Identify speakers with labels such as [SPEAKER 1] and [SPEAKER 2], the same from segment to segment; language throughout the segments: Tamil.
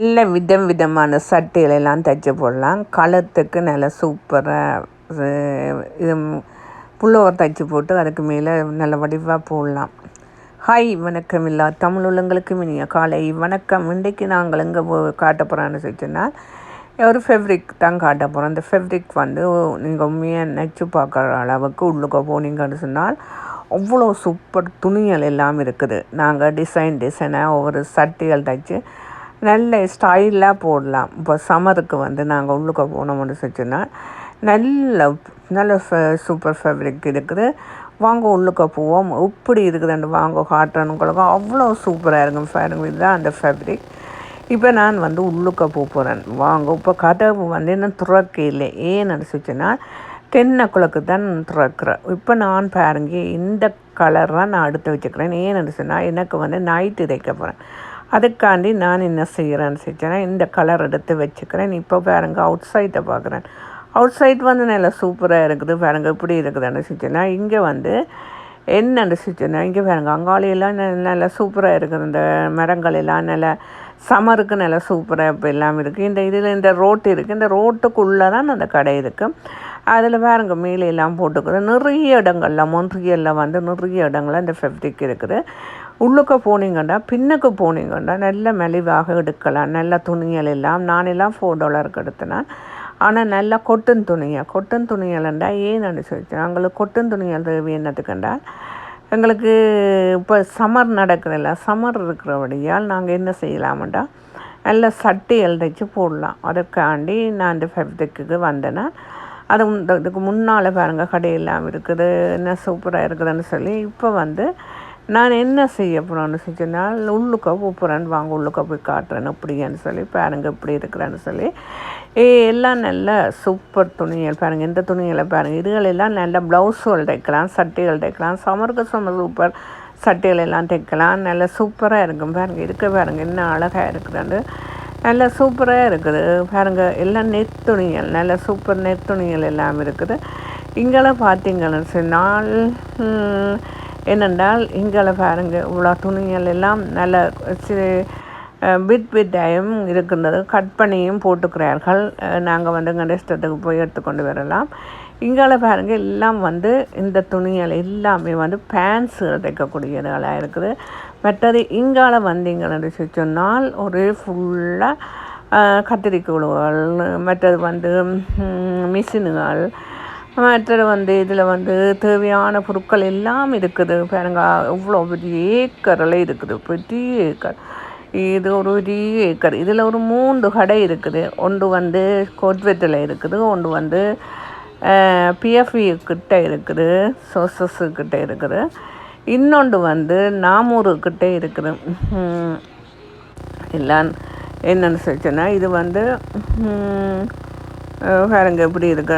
[SPEAKER 1] நல்ல விதமான சட்டைகளெல்லாம் தைச்சு போடலாம். கழுத்துக்கு நல்லா சூப்பராக இது புல்லோவர் தைச்சு போட்டு அதுக்கு மேலே நல்ல வடிவாக போடலாம். ஹாய் வணக்கம் இல்லா தமிழ் உள்ளங்களுக்கு இனிய காலை வணக்கம். இன்றைக்கு நாங்கள் எங்கே காட்ட போகிறோன்னு சொன்னால் ஒரு ஃபேப்ரிக் தான் காட்ட போகிறோம். அந்த ஃபேப்ரிக் வந்து நீங்கள் உண்மையாக நெச்சு பார்க்குற அளவுக்கு உள்ளுக்க போனீங்கன்னு சொன்னால் அவ்வளோ சூப்பர் துணிகள் எல்லாம் இருக்குது. நாங்கள் டிசைனாக ஒவ்வொரு சட்டைகள் தைச்சு நல்ல ஸ்டைலாக போடலாம். இப்போ சம்மருக்கு வந்து நாங்கள் உள்ளுக்க போனோம்னு சொன்னா நல்ல நல்ல சூப்பர் ஃபேப்ரிக் இருக்குது. வாங்க உள்ளுக்க போவோம். இப்படி இருக்குதுன்னு வாங்க காட்டுறனுங்களுக்கு அவ்வளோ சூப்பராக இருக்கும். பாருங்க, இதுதான் அந்த ஃபேப்ரிக். இப்போ நான் வந்து உள்ளுக்க போகிறேன். வாங்க. இப்போ கதவு வந்து இன்னும் துறக்க இல்லை. ஏன்னு சொன்னா 10 தான் திறக்கிறேன். இப்போ நான் பாருங்க இந்த கலராக நான் எடுத்து வச்சுக்கிறேன். ஏன்னு சொன்னால் எனக்கு வந்து நைட்டு தைக்க போகிறேன். அதுக்காண்டி நான் என்ன செய்கிறேன்னு சொன்னா இந்த கலர் எடுத்து வச்சுக்கிறேன். இப்போ பாருங்க அவுட் சைட்டை பார்க்குறேன். அவுட் சைட் வந்து நல்லா சூப்பராக இருக்குது. பாருங்க இப்படி இருக்குதுன்னு சொன்னா இங்கே வந்து என்னென்னு சொன்னா இங்கே பாருங்க அங்காளியெல்லாம் நல்லா சூப்பராக இருக்குது. இந்த மரங்கள் எல்லாம் நல்லா சமருக்கு நல்லா சூப்பராக இப்போ எல்லாம் இருக்குது. இந்த ரோட்டு இருக்குது. இந்த ரோட்டுக்குள்ளே தான் அந்த கடை இருக்குது. அதில் பாருங்க மேலே எல்லாம் போட்டுக்குது. நிறைய இடங்கள்ல மொன்றியலில் வந்து நிறைய இடங்கள்ல இந்த ஃபேப்ரிக் இருக்குது. உள்ளுக்க போனீங்கன்னா பின்னுக்கு போனீங்கன்னா நல்ல மலிவாக எடுக்கலாம். நல்ல துணிகள் எல்லாம் நானெல்லாம் $4 எடுத்தேன். ஆனால் நல்லா கொட்டன் துணிகள்ண்டா ஏன்னு நினச்சி எங்களுக்கு கொட்டன் துணிகள் தேவை என்னத்துக்குண்டா எங்களுக்கு இப்போ சம்மர் நடக்குதில்ல, சம்மர் இருக்கிறபடியால் நாங்கள் என்ன செய்யலாம்டா நல்ல சட்டைகள் தைச்சு போடலாம். அதுக்காண்டி நான் இந்த ஃபேப்ரிக்கு வந்தேன்னா அது இதுக்கு முன்னால் பாருங்கள் கடையெல்லாம் இருக்குது, என்ன சூப்பராக இருக்குதுன்னு சொல்லி இப்போ வந்து நான் என்ன செய்ய போகிறேன்னு சொன்னால் உள்ளுக்க போகிறேன். வாங்க உள்ளுக்க போய் காட்டுறேன் இப்படின்னு சொல்லி பாருங்க இப்படி இருக்கிறேன்னு சொல்லி எல்லாம் நல்ல சூப்பர் துணிகள் பாருங்கள். இந்த துணிகளை பாருங்கள். இதுகளெல்லாம் நல்ல ப்ளவுஸுகள் தைக்கலாம், சட்டைகள் தைக்கலாம். சமருக்கு சூப்பர் சட்டைகள் எல்லாம் தைக்கலாம். நல்ல சூப்பராக இருக்கும். பாருங்கள் இருக்க பாருங்கள் என்ன அழகாக இருக்குதுன்னு நல்ல சூப்பராக இருக்குது. பாருங்கள் எல்லாம் நெத்துணிகள், நல்ல சூப்பர் நெத்துணிகள் எல்லாம் இருக்குது. இங்கெல்லாம் பார்த்தீங்கன்னு சொன்னால் என்னென்றால் இங்கே பாருங்கள் இவ்வளோ துணிகள் எல்லாம் நல்ல பிட்டாயும் இருக்கின்றது. கட் பண்ணியும் போட்டுக்கிறார்கள். நாங்கள் வந்து எங்கள் இஷ்டத்துக்கு போய் எடுத்துக்கொண்டு வரலாம். இங்கே பாருங்கள் எல்லாம் வந்து இந்த துணிகள் எல்லாமே வந்து பேண்ட்ஸுகள் தைக்கக்கூடியதுகளாக இருக்குது. மற்றது இங்கால வந்தீங்கன்னு சொன்னால் ஒரே ஃபுல்லாக கத்திரிக்கோள்கள், மற்றது வந்து மிஷினுகள், மற்றது வந்து இதில் வந்து தேவையான பொருட்கள் எல்லாம் இருக்குது. பாருங்க இவ்வளோ பெரிய ஏக்கரில் இருக்குது, பெரிய ஏக்கர். இது ஒரு பெரிய ஏக்கர். இதில் ஒரு 3 கடை இருக்குது. ஒன்று வந்து கோட்வெட்டில் இருக்குது, ஒன்று வந்து பிஎஃப்இ கிட்ட இருக்குது, சோசஸ் கிட்ட இருக்குது, இன்னொன்று வந்து நாமூருக்கிட்ட இருக்குது. எல்லாம் என்னென்னு சொல்லிச்சேன்னா இது வந்து பாருங்க இப்படி இருக்கு.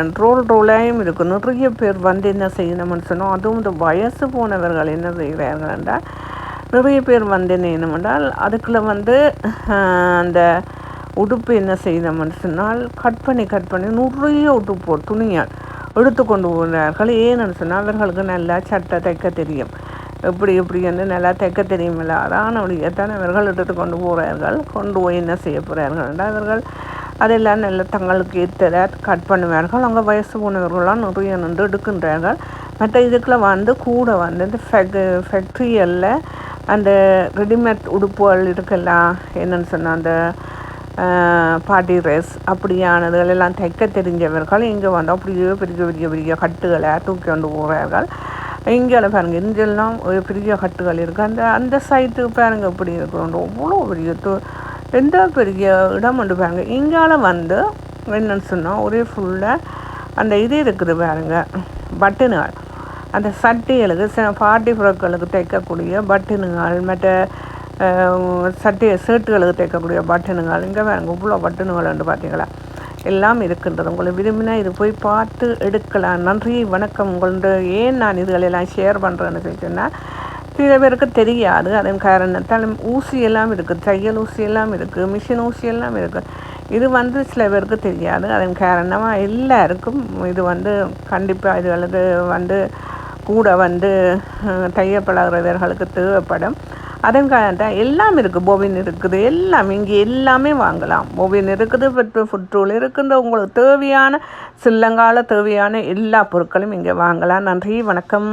[SPEAKER 1] ரோலாயும் இருக்குது. நிறைய பேர் வந்து என்ன செய்யணும்னு சொன்னோம். அதுவும் இந்த வயசு போனவர்கள் என்ன செய்கிறார்கள் என்றால் நிறைய பேர் வந்து என்ன செய்யணுமென்றால் அதுக்குள்ளே வந்து அந்த உடுப்பு என்ன செய்யணும்னு சொன்னால் கட் பண்ணி நிறைய உடுப்பு துணியால் எடுத்து கொண்டு போகிறார்கள். ஏன்னு சொன்னால் அவர்களுக்கு நல்லா சட்டை தைக்க தெரியும். இப்படி வந்து நல்லா தைக்க தெரியுமில்ல, அதான் அப்படியேத்தான் அவர்கள் எடுத்து கொண்டு போகிறார்கள். கொண்டு போய் என்ன செய்ய போகிறார்கள் என்றால் அவர்கள் அதெல்லாம் நல்ல தங்களுக்கு ஏற்றதை கட் பண்ணுவார்கள். அங்கே வயசு போனவர்கள்லாம் நிறைய நின்று எடுக்கின்றார்கள். மற்ற இதுக்குள்ள வந்து கூட வந்து இந்த ஃபேக்ட்ரியலில் அந்த ரெடிமேட் உடுப்புகள் இருக்கலாம். என்னென்னு சொன்னால் அந்த பார்ட்டி ட்ரெஸ் அப்படியானதுகள் எல்லாம் தைக்க தெரிஞ்சவர்கள் இங்கே வந்து அப்படியே பெரிய கட்டுகளை தூக்கி கொண்டு போகிறார்கள். இங்கே பாருங்கள் இங்கெல்லாம் ஒரு பெரிய கட்டுகள் இருக்குது. அந்த சைட்டு பாருங்கள் இப்படி இருக்கிறோம். அவ்வளோ பெரிய எந்த பெரிய இடம் ஒன்று பாருங்கள். இங்கால வந்து என்னென்னு சொன்னால் ஒரே ஃபுல்லாக அந்த இது இருக்குது பாருங்கள், பட்டனுகள். அந்த சட்டைகளுக்கு பார்ட்டி ஃப்ராக்களுக்கு தைக்கக்கூடிய பட்டனுகள், மற்ற ஷர்ட்டுகளுக்கு தைக்கக்கூடிய பட்டனுகள். இங்கே பாருங்கள் இவ்வளோ பட்டனுகள் வந்து பார்த்தீங்களா எல்லாம் இருக்கின்றது. உங்களை விரும்பினா இது போய் பார்த்து எடுக்கலாம். நன்றி வணக்கம். உங்களோட ஏன் நான் இதுகளெல்லாம் ஷேர் பண்ணுறேன்னு சொன்னால் சில பேருக்கு தெரியாது. அதன் காரணத்தால் ஊசியெல்லாம் இருக்குது, தையல் ஊசியெல்லாம் இருக்குது, மிஷின் ஊசியெல்லாம் இருக்குது. இது வந்து சில பேருக்கு தெரியாது. அதன் காரணமாக எல்லாருக்கும் இது வந்து கண்டிப்பாக இதுகளுக்கு வந்து கூட வந்து தைய பழகிறவர்களுக்கு தேவைப்படும். அதன் காரணம் எல்லாம் இருக்குது. பொபின் இருக்குது, எல்லாம் இங்கே எல்லாமே வாங்கலாம். பொபின் இருக்குது, ஃபுட்ரோல் இருக்குது. உங்களுக்கு தேவையான சில்லங்கால தேவையான எல்லா பொருட்களும் இங்கே வாங்கலாம். நன்றி, வணக்கம்.